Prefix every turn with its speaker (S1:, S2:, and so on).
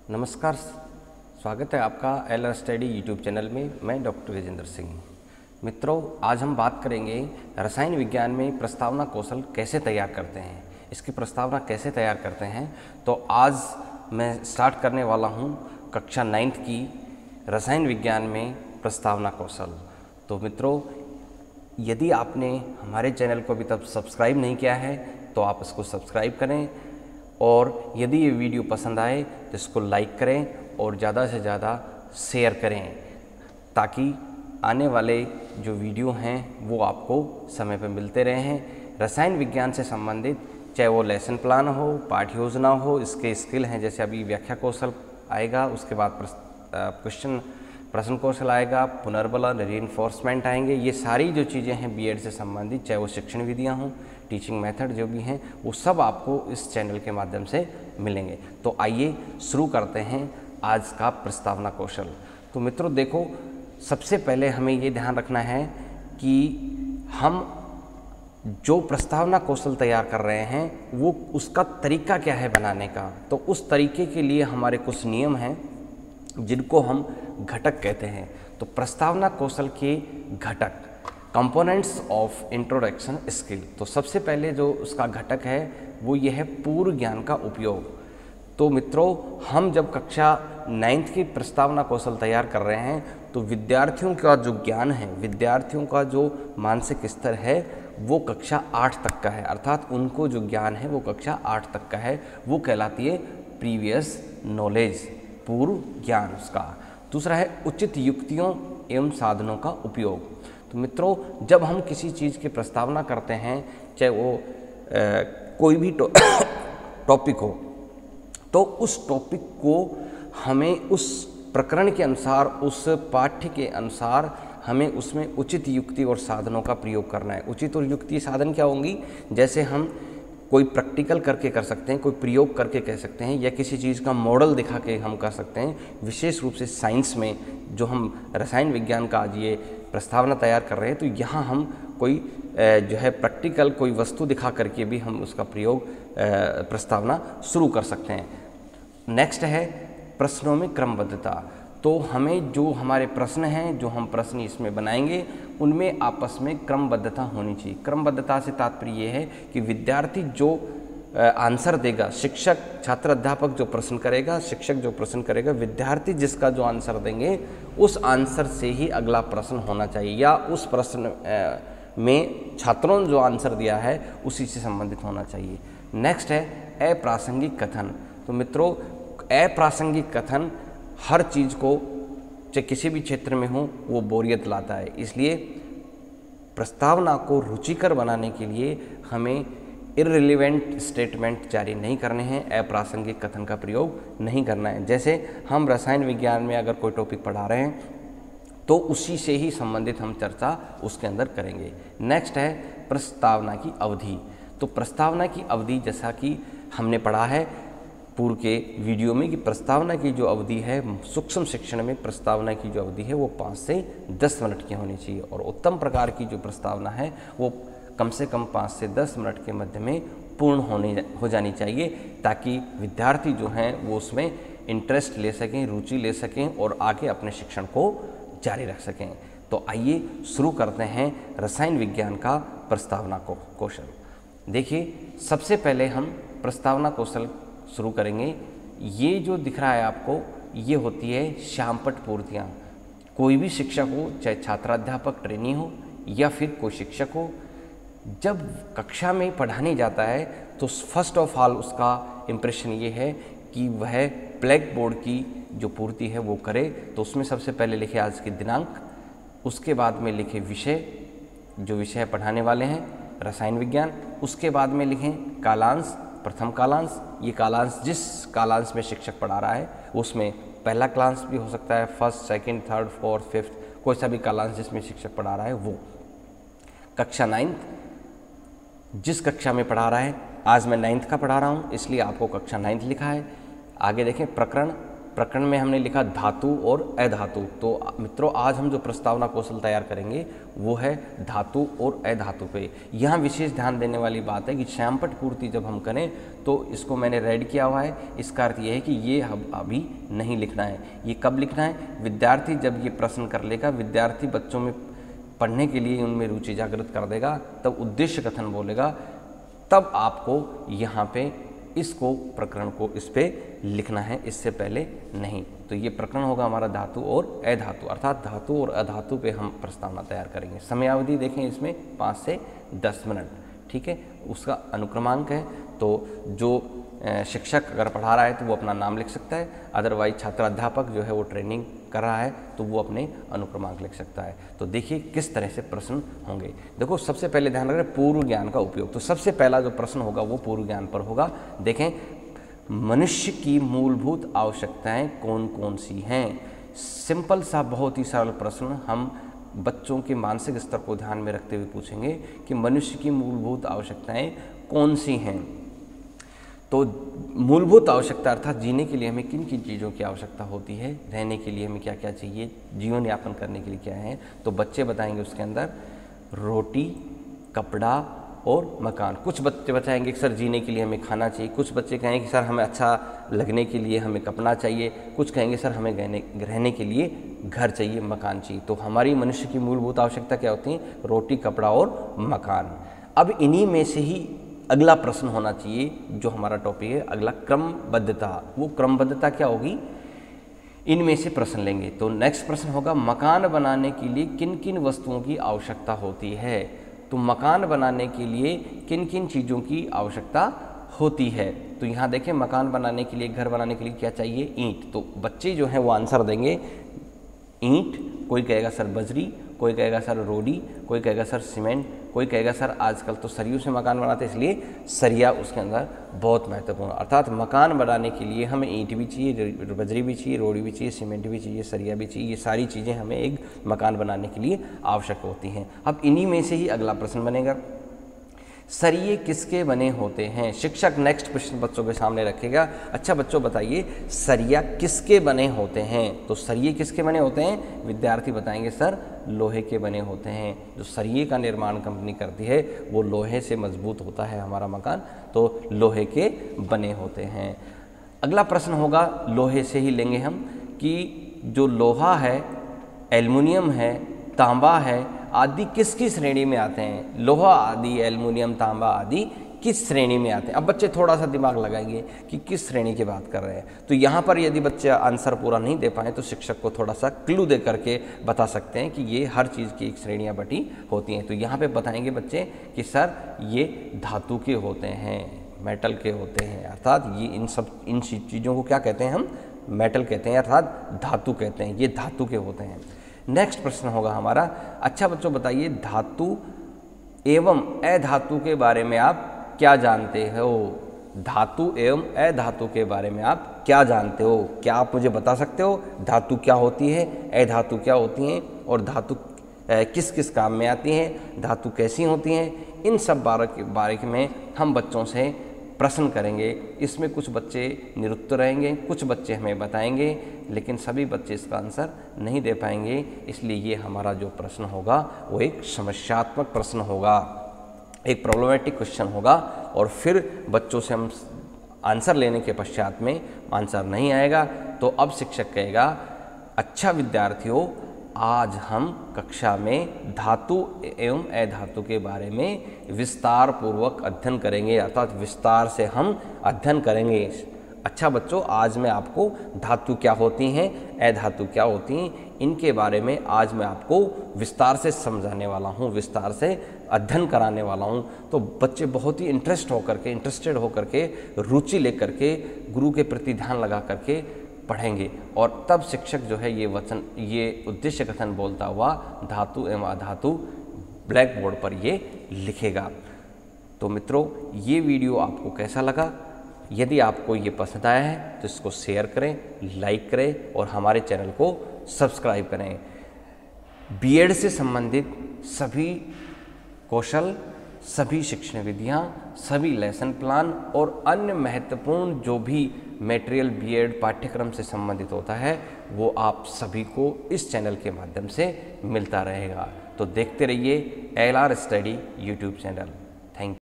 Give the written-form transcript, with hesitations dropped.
S1: नमस्कार, स्वागत है आपका एल स्टडी यूट्यूब चैनल में। मैं डॉक्टर गजेंद्र सिंह। मित्रों, आज हम बात करेंगे रसायन विज्ञान में प्रस्तावना कौशल कैसे तैयार करते हैं, इसकी प्रस्तावना कैसे तैयार करते हैं। तो आज मैं स्टार्ट करने वाला हूं कक्षा 9th की रसायन विज्ञान में प्रस्तावना कौशल। तो मित्रों, यदि आपने हमारे चैनल को अभी तक सब्सक्राइब नहीं किया है तो आप इसको सब्सक्राइब करें, और यदि ये वीडियो पसंद आए तो इसको लाइक करें और ज़्यादा से ज़्यादा शेयर करें, ताकि आने वाले जो वीडियो हैं वो आपको समय पर मिलते रहे हैं। रसायन विज्ञान से संबंधित चाहे वो लेसन प्लान हो, पाठ्य योजना हो, इसके स्किल हैं, जैसे अभी व्याख्या कौशल आएगा, उसके बाद प्रश्न कौशल आएगा, पुनर्बलन, रीइंफोर्समेंट आएंगे। ये सारी जो चीज़ें हैं बीएड से संबंधित, चाहे वो शिक्षण विधियाँ हों, टीचिंग मेथड जो भी हैं, वो सब आपको इस चैनल के माध्यम से मिलेंगे। तो आइए शुरू करते हैं आज का प्रस्तावना कौशल। तो मित्रों देखो, सबसे पहले हमें ये ध्यान रखना है कि हम जो प्रस्तावना कौशल तैयार कर रहे हैं वो उसका तरीका क्या है बनाने का। तो उस तरीके के लिए हमारे कुछ नियम हैं जिनको हम घटक कहते हैं। तो प्रस्तावना कौशल के घटक, कंपोनेंट्स ऑफ इंट्रोडक्शन स्किल। तो सबसे पहले जो उसका घटक है वो ये है पूर्व ज्ञान का उपयोग। तो मित्रों, हम जब कक्षा 9th की प्रस्तावना कौशल तैयार कर रहे हैं तो विद्यार्थियों का जो ज्ञान है, विद्यार्थियों का जो मानसिक स्तर है वो कक्षा 8 तक का है, अर्थात उनको जो ज्ञान है वो कक्षा 8 तक का है। वो कहलाती है प्रीवियस नॉलेज, पूर्व ज्ञान उसका। दूसरा है उचित युक्तियों एवं साधनों का उपयोग। तो मित्रों, जब हम किसी चीज़ की प्रस्तावना करते हैं, चाहे वो कोई भी टॉपिक हो, तो उस टॉपिक को हमें उस प्रकरण के अनुसार, उस पाठ्य के अनुसार हमें उसमें उचित युक्ति और साधनों का प्रयोग करना है। उचित और युक्ति साधन क्या होंगी? जैसे हम कोई प्रैक्टिकल करके कर सकते हैं, कोई प्रयोग करके कह सकते हैं, या किसी चीज़ का मॉडल दिखा के हम कर सकते हैं। विशेष रूप से साइंस में जो हम रसायन विज्ञान का आज ये प्रस्तावना तैयार कर रहे हैं, तो यहाँ हम कोई जो है प्रैक्टिकल कोई वस्तु दिखा करके भी हम उसका प्रयोग प्रस्तावना शुरू कर सकते हैं। नेक्स्ट है प्रश्नों में क्रमबद्धता। तो हमें जो हमारे प्रश्न हैं, जो हम प्रश्न इसमें बनाएंगे, उनमें आपस में क्रमबद्धता होनी चाहिए। क्रमबद्धता से तात्पर्य ये है कि विद्यार्थी जो आंसर देगा, शिक्षक, छात्र, अध्यापक जो प्रश्न करेगा, शिक्षक जो प्रश्न करेगा, विद्यार्थी जिसका जो आंसर देंगे उस आंसर से ही अगला प्रश्न होना चाहिए, या उस प्रश्न में छात्रों ने जो आंसर दिया है उसी से संबंधित होना चाहिए। नेक्स्ट है अप्रासंगिक कथन। तो मित्रों, अप्रासंगिक कथन हर चीज़ को, चाहे किसी भी क्षेत्र में हो, वो बोरियत लाता है। इसलिए प्रस्तावना को रुचिकर बनाने के लिए हमें इररिलेवेंट स्टेटमेंट जारी नहीं करने हैं, अप्रासंगिक कथन का प्रयोग नहीं करना है। जैसे हम रसायन विज्ञान में अगर कोई टॉपिक पढ़ा रहे हैं तो उसी से ही संबंधित हम चर्चा उसके अंदर करेंगे। नेक्स्ट है प्रस्तावना की अवधि। तो प्रस्तावना की अवधि, जैसा कि हमने पढ़ा है पूर्व के वीडियो में, कि प्रस्तावना की जो अवधि है, सूक्ष्म शिक्षण में प्रस्तावना की जो अवधि है वो 5 से 10 मिनट की होनी चाहिए, और उत्तम प्रकार की जो प्रस्तावना है वो कम से कम 5 से 10 मिनट के मध्य में पूर्ण हो जानी चाहिए, ताकि विद्यार्थी जो हैं वो उसमें इंटरेस्ट ले सकें, रुचि ले सकें और आगे अपने शिक्षण को जारी रख सकें। तो आइए शुरू करते हैं रसायन विज्ञान का प्रस्तावना कौशल। देखिए, सबसे पहले हम प्रस्तावना कौशल शुरू करेंगे। ये जो दिख रहा है आपको, ये होती है श्यामपट्ट पूर्तियाँ। कोई भी शिक्षक हो, चाहे छात्राध्यापक, ट्रेनी हो, या फिर कोई शिक्षक हो, जब कक्षा में पढ़ाने जाता है तो फर्स्ट ऑफ ऑल उसका इम्प्रेशन ये है कि वह ब्लैक बोर्ड की जो पूर्ति है वो करे। तो उसमें सबसे पहले लिखे आज की दिनांक, उसके बाद में लिखे विषय, जो विषय पढ़ाने वाले हैं रसायन विज्ञान, उसके बाद में लिखें कालांश, प्रथम कालांश। ये कालांश जिस कालांश में शिक्षक पढ़ा रहा है उसमें पहला कालांश भी हो सकता है, first, second, third, fourth, fifth, कोई सा भी कालांश जिसमें शिक्षक पढ़ा रहा है वो। कक्षा 9th जिस कक्षा में पढ़ा रहा है, आज मैं 9th का पढ़ा रहा हूँ इसलिए आपको कक्षा 9th लिखा है। आगे देखें प्रकरण, प्रकरण में हमने लिखा धातु और अधातु। तो मित्रों आज हम जो प्रस्तावना कौशल तैयार करेंगे वो है धातु और अधातु पे। यहाँ विशेष ध्यान देने वाली बात है कि श्यामपट पूर्ति जब हम करें तो इसको मैंने रेड किया हुआ है, इसका अर्थ ये है कि ये अभी नहीं लिखना है। ये कब लिखना है? विद्यार्थी जब ये प्रश्न कर लेगा, विद्यार्थी बच्चों में पढ़ने के लिए उनमें रुचि जागृत कर देगा, तब उद्देश्य कथन बोलेगा, तब आपको यहाँ पे इसको प्रकरण को इस पे लिखना है, इससे पहले नहीं। तो ये प्रकरण होगा हमारा धातु और अधातु, अर्थात धातु और अधातु पे हम प्रस्तावना तैयार करेंगे। समयावधि देखें इसमें 5 से 10 मिनट, ठीक है। उसका अनुक्रमांक है, तो जो शिक्षक अगर पढ़ा रहा है तो वो अपना नाम लिख सकता है, अदरवाइज छात्र अध्यापक जो है वो ट्रेनिंग कर रहा है तो वो अपने अनुक्रमांक लिख सकता है। तो देखिए किस तरह से प्रश्न होंगे। देखो सबसे पहले ध्यान रखें पूर्व ज्ञान का उपयोग। तो सबसे पहला जो प्रश्न होगा वो पूर्व ज्ञान पर होगा। देखें, मनुष्य की मूलभूत आवश्यकताएं कौन कौन सी हैं? सिंपल सा बहुत ही सरल प्रश्न हम बच्चों के मानसिक स्तर को ध्यान में रखते हुए पूछेंगे कि मनुष्य की मूलभूत आवश्यकताएं कौन सी हैं। तो मूलभूत आवश्यकता अर्थात जीने के लिए हमें किन किन चीज़ों की आवश्यकता होती है, रहने के लिए हमें क्या क्या चाहिए, जीवन यापन करने के लिए क्या है। तो बच्चे बताएंगे उसके अंदर रोटी, कपड़ा और मकान। कुछ बच्चे बताएंगे कि सर जीने के लिए हमें खाना चाहिए, कुछ बच्चे कहेंगे कि सर हमें अच्छा लगने के लिए हमें कपड़ा चाहिए, कुछ कहेंगे सर हमें रहने के लिए घर चाहिए, मकान चाहिए। तो हमारी मनुष्य की मूलभूत आवश्यकता क्या होती है? रोटी, कपड़ा और मकान। अब इन्हीं में से ही अगला प्रश्न होना चाहिए जो हमारा टॉपिक है अगला, क्रमबद्धता। वो क्रमबद्धता क्या होगी? इनमें से प्रश्न लेंगे। तो नेक्स्ट प्रश्न होगा मकान बनाने के लिए किन किन वस्तुओं की आवश्यकता होती है? तो मकान बनाने के लिए किन किन चीज़ों की आवश्यकता होती है? तो यहाँ देखें, मकान बनाने के लिए, घर बनाने के लिए क्या चाहिए? ईंट। तो बच्चे जो हैं वो आंसर देंगे ईंट, कोई कहेगा सर बजरी, कोई कहेगा सर रोडी, कोई कहेगा सर सीमेंट, कोई कहेगा सर आजकल तो सरियों से मकान बनाते हैं इसलिए सरिया उसके अंदर बहुत महत्वपूर्ण। अर्थात मकान बनाने के लिए हमें ईंट भी चाहिए, बजरी भी चाहिए, रोडी भी चाहिए, सीमेंट भी चाहिए, सरिया भी चाहिए। ये सारी चीज़ें हमें एक मकान बनाने के लिए आवश्यक होती हैं। अब इन्हीं में से ही अगला प्रश्न बनेगा, सरिये किसके बने होते हैं? शिक्षक नेक्स्ट प्रश्न बच्चों के सामने रखेगा। अच्छा बच्चों बताइए सरिया किसके बने होते हैं? तो सरिये किसके बने होते हैं? विद्यार्थी बताएंगे सर लोहे के बने होते हैं। जो सरिये का निर्माण कंपनी करती है वो लोहे से मजबूत होता है हमारा मकान, तो लोहे के बने होते हैं। अगला प्रश्न होगा लोहे से ही लेंगे हम कि जो लोहा है, एल्युमिनियम है, तांबा है आदि किसकी श्रेणी में आते हैं? लोहा आदि, एल्युमिनियम, तांबा आदि किस श्रेणी में आते हैं? अब बच्चे थोड़ा सा दिमाग लगाएंगे कि किस श्रेणी की बात कर रहे हैं। तो यहाँ पर यदि बच्चे आंसर पूरा नहीं दे पाए तो शिक्षक को थोड़ा सा क्लू दे करके बता सकते हैं कि ये हर चीज़ की एक श्रेणियाँ बटी होती हैं। तो यहाँ पे बताएंगे बच्चे कि सर ये धातु के होते हैं, मेटल के होते हैं, अर्थात ये इन चीज़ों को क्या कहते हैं? हम मेटल कहते हैं, अर्थात धातु कहते हैं, ये धातु के होते हैं। नेक्स्ट प्रश्न होगा हमारा, अच्छा बच्चों बताइए धातु एवं अधातु के बारे में आप क्या जानते हो? धातु एवं अधातु के बारे में आप क्या जानते हो? क्या आप मुझे बता सकते हो धातु क्या होती है, अधातु क्या होती हैं, और धातु किस किस काम में आती हैं, धातु कैसी होती हैं? इन सब बारे में हम बच्चों से प्रश्न करेंगे। इसमें कुछ बच्चे निरुत्तर रहेंगे, कुछ बच्चे हमें बताएंगे, लेकिन सभी बच्चे इसका आंसर नहीं दे पाएंगे। इसलिए ये हमारा जो प्रश्न होगा वो एक समस्यात्मक प्रश्न होगा, एक प्रॉब्लमेटिक क्वेश्चन होगा। और फिर बच्चों से हम आंसर लेने के पश्चात में आंसर नहीं आएगा तो अब शिक्षक कहेगा अच्छा विद्यार्थियों आज हम कक्षा में धातु एवं अधातु के बारे में विस्तार पूर्वक अध्ययन करेंगे, अर्थात विस्तार से हम अध्ययन करेंगे। अच्छा बच्चों आज मैं आपको धातु क्या होती हैं, अधातु क्या होती हैं, इनके बारे में आज मैं आपको विस्तार से समझाने वाला हूँ, विस्तार से अध्ययन कराने वाला हूँ। तो बच्चे बहुत ही इंटरेस्टेड होकर के रुचि लेकर के गुरु के प्रति ध्यान लगा करके पढ़ेंगे और तब शिक्षक जो है ये उद्देश्य कथन बोलता हुआ धातु एवं अधातु ब्लैक बोर्ड पर ये लिखेगा। तो मित्रों ये वीडियो आपको कैसा लगा? यदि आपको ये पसंद आया है तो इसको शेयर करें, लाइक करें और हमारे चैनल को सब्सक्राइब करें। बीएड से संबंधित सभी कौशल, सभी शिक्षण विधियाँ सभी लेसन प्लान और अन्य महत्वपूर्ण जो भी मटेरियल बीएड पाठ्यक्रम से संबंधित होता है वो आप सभी को इस चैनल के माध्यम से मिलता रहेगा। तो देखते रहिए LR study YouTube channel. Thank you.